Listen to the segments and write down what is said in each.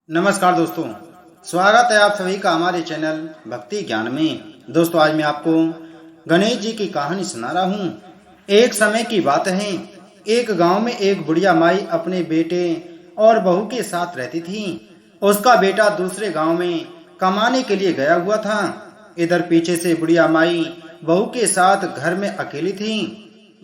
नमस्कार दोस्तों, स्वागत है आप सभी का हमारे चैनल भक्ति ज्ञान में। दोस्तों, आज मैं आपको गणेश जी की कहानी सुना रहा हूँ। एक समय की बात है, एक गांव में एक बुढ़िया माई अपने बेटे और बहू के साथ रहती थी। उसका बेटा दूसरे गांव में कमाने के लिए गया हुआ था। इधर पीछे से बुढ़िया माई बहू के साथ घर में अकेली थी।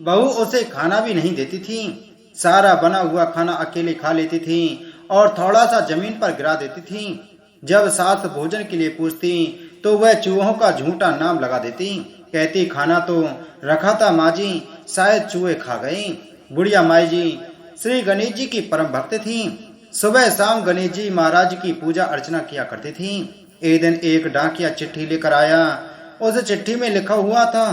बहू उसे खाना भी नहीं देती थी। सारा बना हुआ खाना अकेले खा लेती थी और थोड़ा सा जमीन पर गिरा देती थी। जब सास भोजन के लिए पूछती तो वह चूहों का झूठा नाम लगा देती। कहती, खाना तो रखा था माँ जी, शायद चूहे खा गए। बुढ़िया माई जी श्री गणेश जी की परम भक्त थी। सुबह शाम गणेश जी महाराज की पूजा अर्चना किया करती थी। एक दिन एक डाकिया चिट्ठी लेकर आया। उस चिट्ठी में लिखा हुआ था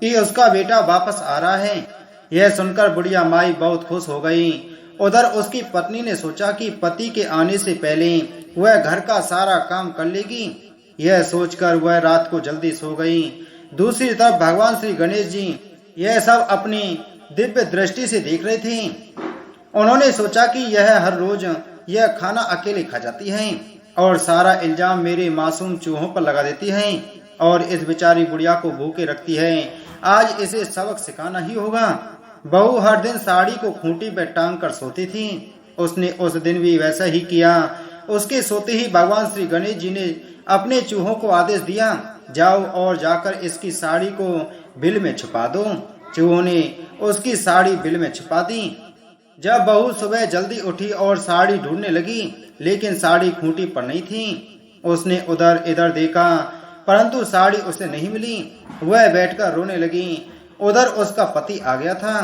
कि उसका बेटा वापस आ रहा है। यह सुनकर बुढ़िया माई बहुत खुश हो गई। उधर उसकी पत्नी ने सोचा कि पति के आने से पहले वह घर का सारा काम कर लेगी। यह सोचकर वह रात को जल्दी सो गई। दूसरी तरफ भगवान श्री गणेश जी यह सब अपनी दिव्य दृष्टि से देख रहे थे। उन्होंने सोचा कि यह हर रोज यह खाना अकेले खा जाती है और सारा इल्जाम मेरे मासूम चूहों पर लगा देती है और इस बेचारी बुढ़िया को भूखे रखती है। आज इसे सबक सिखाना ही होगा। बहू हर दिन साड़ी को खूंटी पर टांग कर सोती थी। उसने उस दिन भी वैसा ही किया। उसके सोते ही भगवान श्री गणेश जी ने अपने चूहों को आदेश दिया, जाओ और जाकर इसकी साड़ी को बिल में छुपा दो। चूहों ने उसकी साड़ी बिल में छुपा दी। जब बहू सुबह जल्दी उठी और साड़ी ढूंढने लगी, लेकिन साड़ी खूंटी पर नहीं थी। उसने उधर इधर देखा, परंतु साड़ी उसे नहीं मिली। वह बैठकर रोने लगी। उधर उसका पति आ गया था।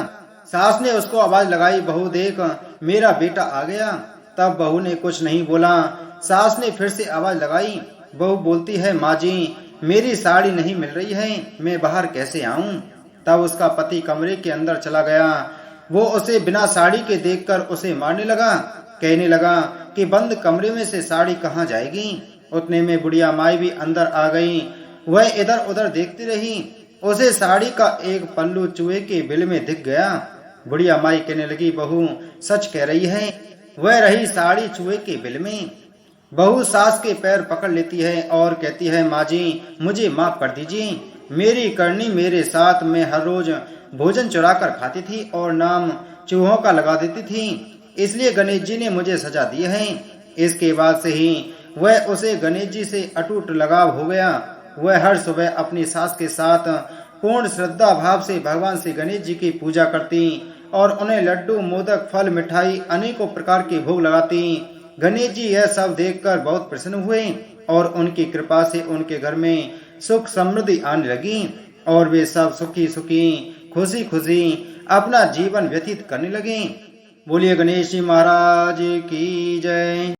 सास ने उसको आवाज लगाई, बहू देख, मेरा बेटा आ गया। तब बहू ने कुछ नहीं बोला। सास ने फिर से आवाज लगाई। बहू बोलती है, माँ जी, मेरी साड़ी नहीं मिल रही है, मैं बाहर कैसे आऊं? तब उसका पति कमरे के अंदर चला गया। वो उसे बिना साड़ी के देखकर उसे मारने लगा। कहने लगा कि बंद कमरे में से साड़ी कहाँ जाएगी। उतने में बुढ़िया माई भी अंदर आ गई। वह इधर उधर देखती रही। उसे साड़ी का एक पल्लू चूहे के बिल में दिख गया। बुढ़िया माई कहने लगी, बहू सच कह रही है, वह रही साड़ी चूहे के बिल में। बहू सास के पैर पकड़ लेती है और कहती है, माँ जी, मुझे माफ कर दीजिए। मेरी करनी मेरे साथ, मैं हर रोज भोजन चुरा कर खाती थी और नाम चूहों का लगा देती थी, इसलिए गणेश जी ने मुझे सजा दी है। इसके बाद से ही वह उसे गणेश जी से अटूट लगाव हो गया। वह हर सुबह अपनी सास के साथ पूर्ण श्रद्धा भाव से भगवान श्री गणेश जी की पूजा करती और उन्हें लड्डू, मोदक, फल, मिठाई, अनेकों प्रकार के भोग लगाती। गणेश जी यह सब देखकर बहुत प्रसन्न हुए और उनकी कृपा से उनके घर में सुख समृद्धि आने लगी और वे सब सुखी सुखी, खुशी खुशी अपना जीवन व्यतीत करने लगे। बोलिए गणेश जी महाराज की जय।